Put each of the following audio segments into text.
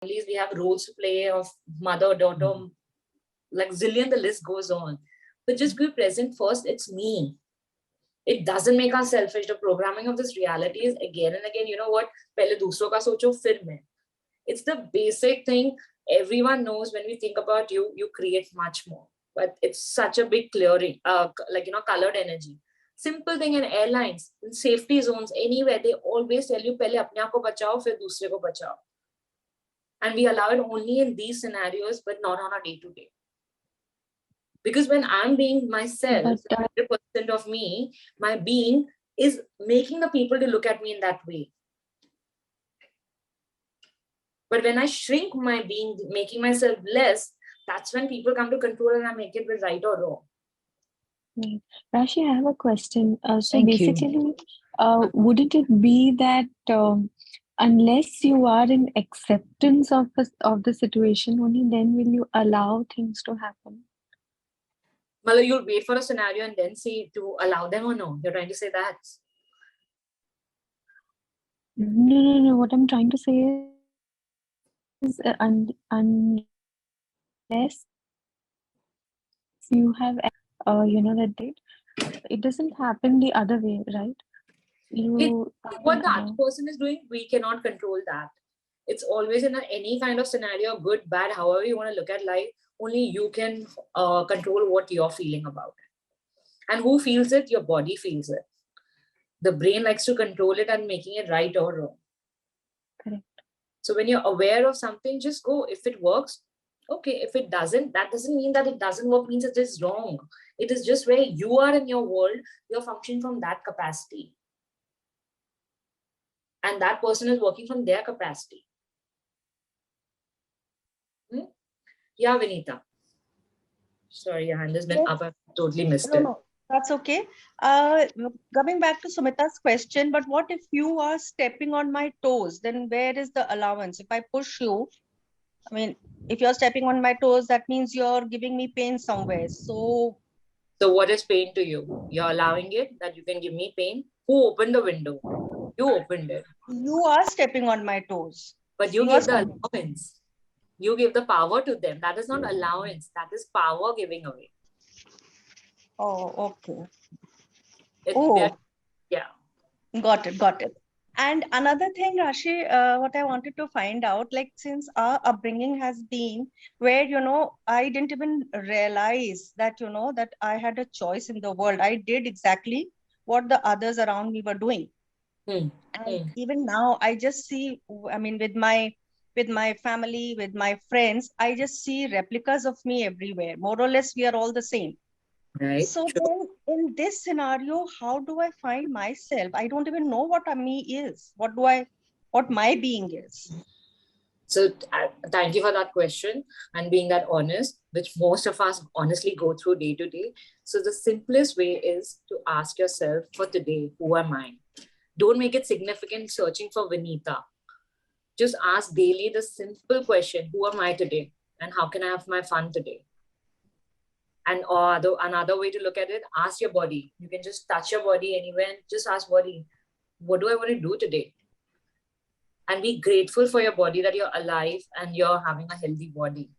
families, we have roles to play of mother, daughter, like zillion, the list goes on. But just be present first. It's me. It doesn't make us selfish. The programming of this reality is again and again, you know what? Pehle dusro ka socho, fir main. It's the basic thing. Everyone knows when we think about you, you create much more. But it's such a big clearing, colored energy. Simple thing in airlines, in safety zones, anywhere, they always tell you, pehle apne aap ko bachao, fir dusre ko bachao. And we allow it only in these scenarios, but not on a day-to-day. Because when I'm being myself, 100% of me, my being is making the people to look at me in that way. But when I shrink my being, making myself less, that's when people come to control and I make it right or wrong. Rashi, I have a question. Wouldn't it be that unless you are in acceptance of the situation, only then will you allow things to happen? Well, you'll wait for a scenario and then see to allow them or no? You're trying to say that? No. What I'm trying to say is unless you have, that date, it doesn't happen the other way, right? What the other person is doing, we cannot control that. It's always in any kind of scenario, good, bad, however you want to look at life, only you can control what you're feeling about it. And who feels it? Your body feels it. The brain likes to control it and making it right or wrong. Correct. So when you're aware of something, just go. If it works, okay. If it doesn't, that doesn't mean that it doesn't work, means it is wrong. It is just where you are in your world, you're functioning from that capacity. And that person is working from their capacity. Yeah, Vinita. Sorry, your hand has been up. I totally missed it. No, that's okay. Coming back to Sumita's question, but what if you are stepping on my toes? Then where is the allowance? If I push you, I mean, if you're stepping on my toes, that means you're giving me pain somewhere. So what is pain to you? You're allowing it that you can give me pain? Who opened the window? You opened it. You are stepping on my toes. But you gave the allowance. You give the power to them. That is not allowance. That is power giving away. Oh, okay. Yeah. Got it. And another thing, Rashi, what I wanted to find out, like since our upbringing has been where, I didn't even realize that, that I had a choice in the world. I did exactly what the others around me were doing. And even now, I just see, I mean, with my family, with my friends, I just see replicas of me everywhere. More or less, we are all the same. Right. So then in this scenario, how do I find myself? I don't even know what a me is. What my being is. So thank you for that question and being that honest, which most of us honestly go through day to day. So the simplest way is to ask yourself for today, who am I? Don't make it significant searching for Vinita. Just ask daily the simple question, who am I today? And how can I have my fun today? And another way to look at it, ask your body. You can just touch your body anywhere and just ask body, what do I want to do today? And be grateful for your body that you're alive and you're having a healthy body.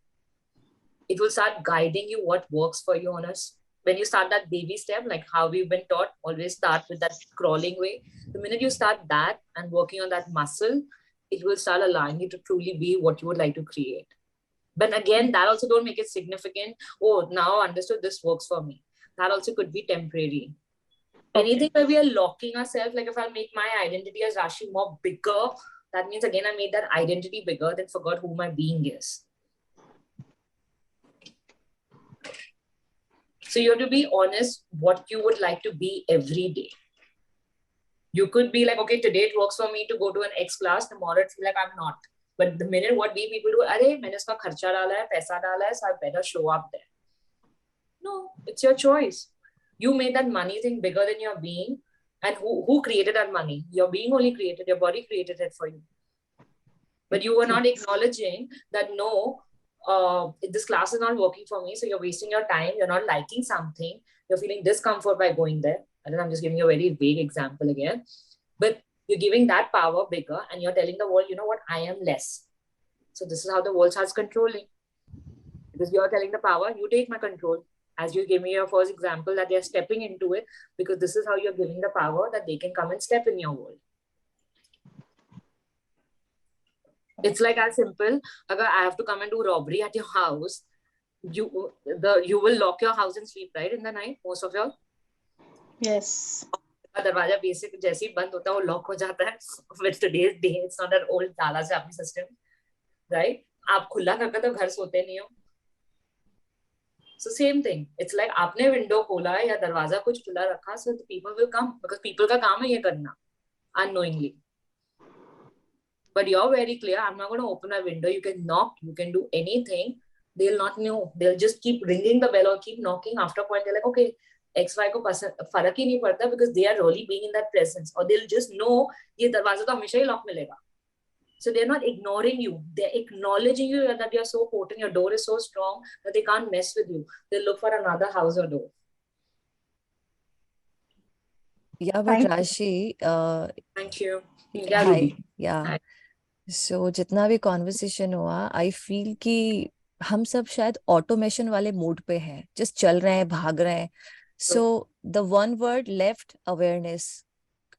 It will start guiding you what works for you on us. When you start that baby step, like how we've been taught, always start with that crawling way. The minute you start that and working on that muscle, it will start allowing you to truly be what you would like to create. But again, that also don't make it significant. Oh, now I understood this works for me. That also could be temporary. Okay. Anything where we are locking ourselves, like if I make my identity as Rashi more bigger, that means again, I made that identity bigger, then forgot who my being is. So you have to be honest what you would like to be every day. You could be like, okay, today it works for me to go to an X class. Tomorrow it's like I'm not. But the minute what we people do, arey, maine iska kharcha dala hai, paisa dala hai, so I better show up there. No, it's your choice. You made that money thing bigger than your being. And who created that money? Your being only created, your body created it for you. But you were not acknowledging that no, this class is not working for me. So you're wasting your time. You're not liking something. You're feeling discomfort by going there. And then I'm just giving you a very vague example again. But you're giving that power bigger and you're telling the world, you know what, I am less. So this is how the world starts controlling. Because you're telling the power, you take my control. As you gave me your first example that they're stepping into it, because this is how you're giving the power that they can come and step in your world. It's like as simple, agar I have to come and do robbery at your house, you will lock your house and sleep, right, in the night, most of y'all? Yes. दरवाजा basic जैसे ही बंद होता है वो lock हो जाता है. With today's day, it's not an old ताला से आपकी system, right? आप खुला करके तो घर सोते नहीं हो. So same thing. It's like आपने window खोला है या दरवाजा कुछ खुला रखा, so the people will come because people का काम है ये करना unknowingly. But you're very clear. I'm not going to open a window. You can knock. You can do anything. They'll not know. They'll just keep ringing the bell or keep knocking. After a point, they're like, okay, XY को फर्क ही नहीं पड़ता because they are really being in that presence. Or they'll just know ये दरवाजा तो हमेशा ही lock मिलेगा. So they're not ignoring you. They're acknowledging you that you're so potent. Your door is so strong that they can't mess with you. They'll look for another house or door. Yeah, but Rashi, Thank you. hi. Yeah. Hi. So जितना भी conversation हुआ, I feel कि हम सब शायद automation वाले mode पे हैं, जस्ट चल रहे हैं, भाग रहे हैं. So the one word left, awareness.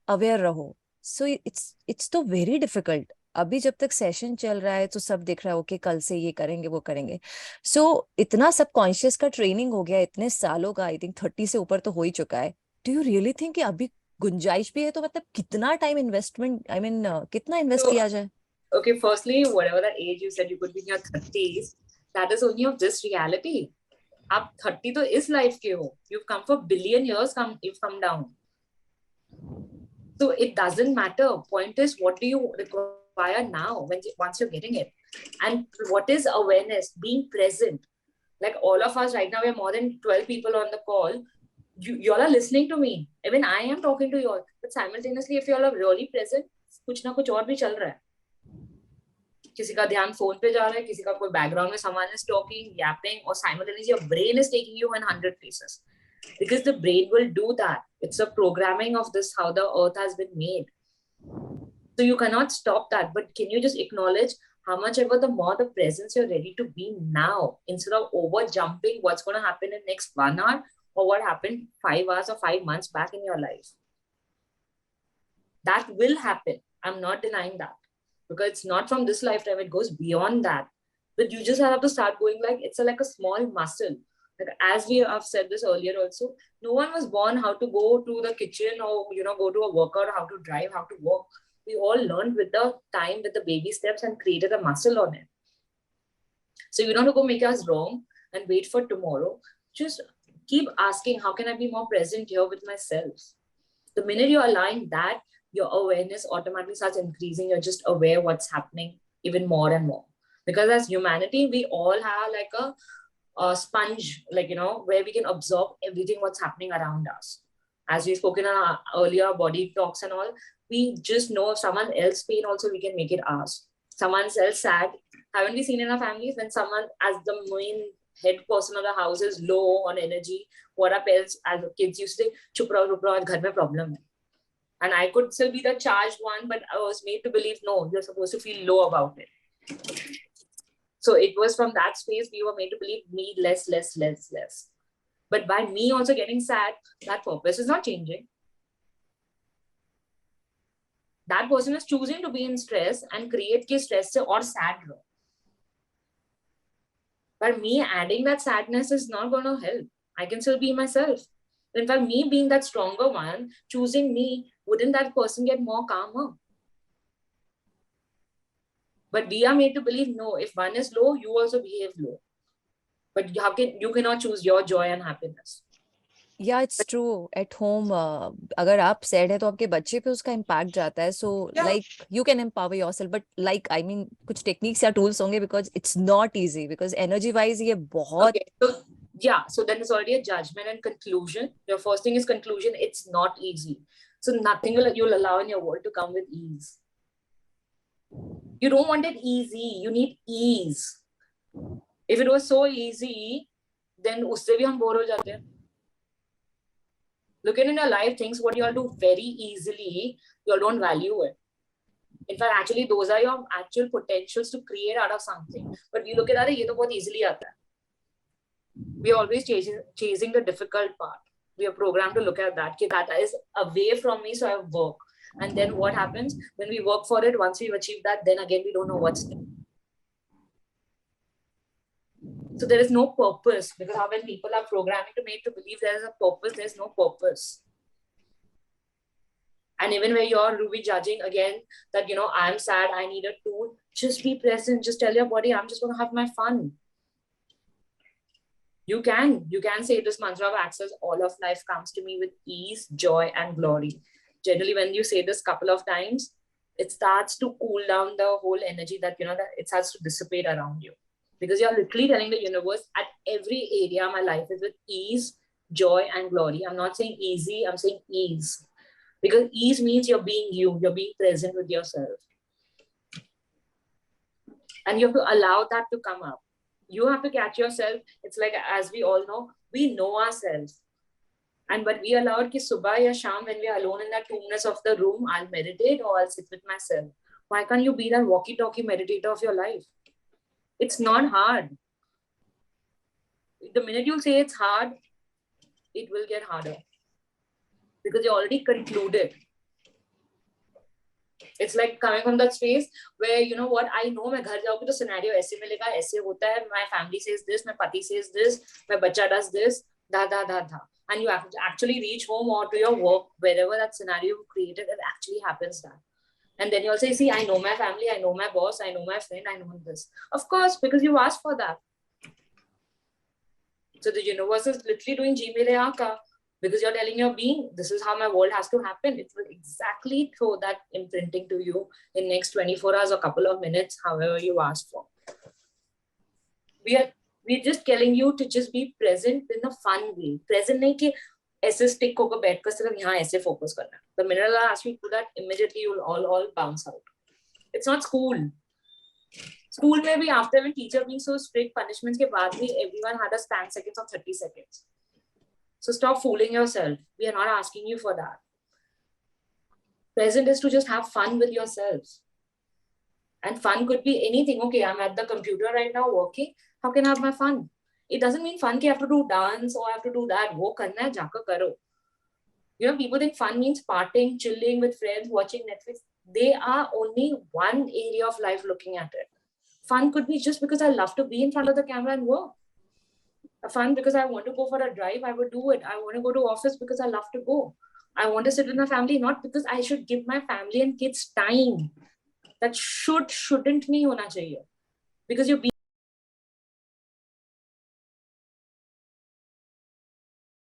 Aware रहो. सो इट्स तो वेरी डिफिकल्ट. अभी जब तक सेशन चल रहा है तो सब दिख रहा है, ओके कल से ये करेंगे वो करेंगे. सो इतना सब कॉन्शियस का ट्रेनिंग हो गया इतने सालों का, आई थिंक 30 से ऊपर तो हो ही चुका है. डू यू रियली थिंक कि अभी गुंजाइश भी है? तो मतलब कितना टाइम इन्वेस्टमेंट, आई मीन कितना इन्वेस्ट किया जाए? Okay, firstly, whatever that age you said you could be in your 30s, that is only of this reality. आप 30 तो इस life के हो. You've come for billion years, you've come down. So it doesn't matter. Point is, what do you require now once you're getting it? And what is awareness? Being present. Like all of us right now, we have more than 12 people on the call. You all are listening to me. Even I am talking to you all. But simultaneously, if you all are really present, कुछ ना कुछ और भी चल रहा है. किसी का ध्यान फोन पे जा रहा है, किसी का कोई बैकग्राउंड में someone is talking, yapping, or simultaneously your brain is taking you in 100 places. Because the brain will do that. It's a programming of this, how the earth has been made. So you cannot stop that. But can you just acknowledge how much ever the more the presence you're ready to be now, instead of over jumping what's going to happen in next 1 hour or what happened 5 hours or 5 months back in your life. That will happen. I'm not denying that. Because it's not from this lifetime, it goes beyond that. But you just have to start going like, it's like a small muscle. Like as we have said this earlier also, no one was born how to go to the kitchen or, go to a workout, how to drive, how to walk. We all learned with the time, with the baby steps and created a muscle on it. So you don't have to go make us wrong and wait for tomorrow. Just keep asking, how can I be more present here with myself? The minute you're allowing that, your awareness automatically starts increasing. You're just aware what's happening even more and more. Because as humanity, we all have like a sponge, like, where we can absorb everything what's happening around us. As we've spoken in our earlier body talks and all, we just know if someone else's pain also, we can make it ours. Someone else sad. Haven't we seen in our families when someone as the main head person of the house is low on energy, what our parents as kids used to say, chup raho, ghar mein problem hai. And I could still be the charged one, but I was made to believe, no, you're supposed to feel low about it. So it was from that space, we were made to believe me less. But by me also getting sad, that purpose is not changing. That person is choosing to be in stress and create ke stress or sad. But me adding that sadness is not going to help. I can still be myself. In fact, me being that stronger one, choosing me, wouldn't that person get more calmer? But we are made to believe, no, if one is low, you also behave low. But you cannot choose your joy and happiness. Yeah, it's true. At home, अगर आप sad है तो आपके बच्चे पे उसका impact जाता है. So like you can empower yourself, but like I mean कुछ techniques या tools होंगे because it's not easy because energy wise ये बहुत. Okay, so then it's already a judgment and conclusion. Your first thing is conclusion. It's not easy. So nothing you'll allow in your world to come with ease. You don't want it easy. You need ease. If it was so easy, then उससे भी हम bore हो जाते हैं. Look at in your life, things what you all do very easily, you all don't value it. In fact, actually, those are your actual potentials to create out of something. But we look at it, ये तो बहुत easily आता है. We are always chasing the difficult part. We are programmed to look at that. That is away from me, so I work. And then what happens? When we work for it, once we've achieved that, then again, we don't know what's next. So there is no purpose, because how when people are programming to make to believe there is a purpose, there's no purpose. And even where you're Ruby judging again that, you know, I'm sad, I need a tool, just be present, just tell your body, I'm just going to have my fun. You can say this mantra of access, all of life comes to me with ease, joy, and glory. Generally, when you say this couple of times, it starts to cool down the whole energy that, you know, that it starts to dissipate around you. Because you're literally telling the universe at every area of my life is with ease, joy, and glory. I'm not saying easy, I'm saying ease. Because ease means you're being you, you're being present with yourself. And you have to allow that to come up. You have to catch yourself. It's like, as we all know, we know ourselves. And but we allow it ki subah ya sham, when we are alone in that coolness of the room, I'll meditate or I'll sit with myself. Why can't you be that walkie-talkie meditator of your life? It's not hard. The minute you say it's hard, it will get harder. Because you already concluded. It's like coming from that space where, you know what, I know मैं घर जाऊँगी तो scenario ऐसे मिलेगा, ऐसे होता है, my family says this, my pati says this, my bacha does this, da. And you have to actually reach home or to your work, wherever that scenario you created, it actually happens that. And then you'll say, see, I know my family, I know my boss, I know my friend, I know this. Of course, because you asked for that. So the universe is literally doing Ji Mere Aaka. Because you're telling your being, this is how my world has to happen. It will exactly throw that imprinting to you in next 24 hours or couple of minutes, however you ask for. We're just telling you to just be present in a fun way. Present nahi ki aise stick hoकर बैठ कर सिर्फ यहाँ ऐसे focus करना. The minute I ask you to do that, immediately you'll all bounce out. It's not school. School में भी after when teacher being so strict, punishments के बाद भी everyone had a span seconds of 30 seconds. So stop fooling yourself. We are not asking you for that. Present is to just have fun with yourself. And fun could be anything. Okay, I'm at the computer right now working. How can I have my fun? It doesn't mean fun ki I have to do dance or I have to do that. Wo karna hai, jaakar karo. You know, people think fun means partying, chilling with friends, watching Netflix. They are only one area of life looking at it. Fun could be just because I love to be in front of the camera and work. Fun because I want to go for a drive, I would do it. I want to go to office because I love to go. I want to sit with my family, not because I should give my family and kids time. That shouldn't nahi hona chahiye. Because you're being